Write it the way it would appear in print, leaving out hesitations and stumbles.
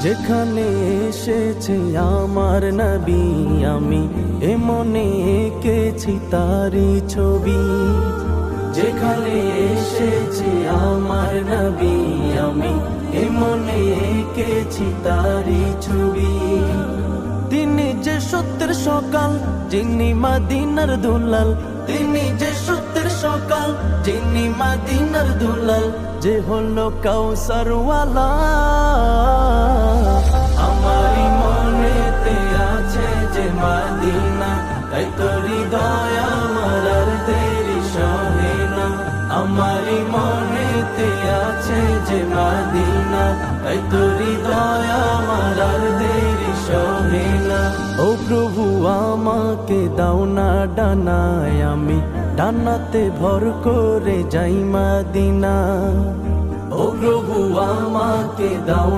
যেখানে এসেছে আমার নবী আমি এমনে এঁকেছি তারই ছবি। যেখানে এসেছে আমার নবী আমি এমনে এঁকেছি তারই ছবি। তিনি যে সত্যের সকাল যিনি মদিনার দুলাল, তিনি যে সত্যের সকাল যিনি মদিনার দুলাল, যে হলো কাউসারওয়ালা। আমারই মনেতে আছে যে মদিনা, তাই তো হৃদয় আমার আর দেরি সহে না। আমারই মনেতে আছে যে মদিনা, তাই তো হৃদয় আমার আর দেরি সহে না। ও প্রভু আমাকে দাও না ডানায়, আমি ডানাতে ভর করে যাই মদিনা। ও প্রভু আমাকে দাও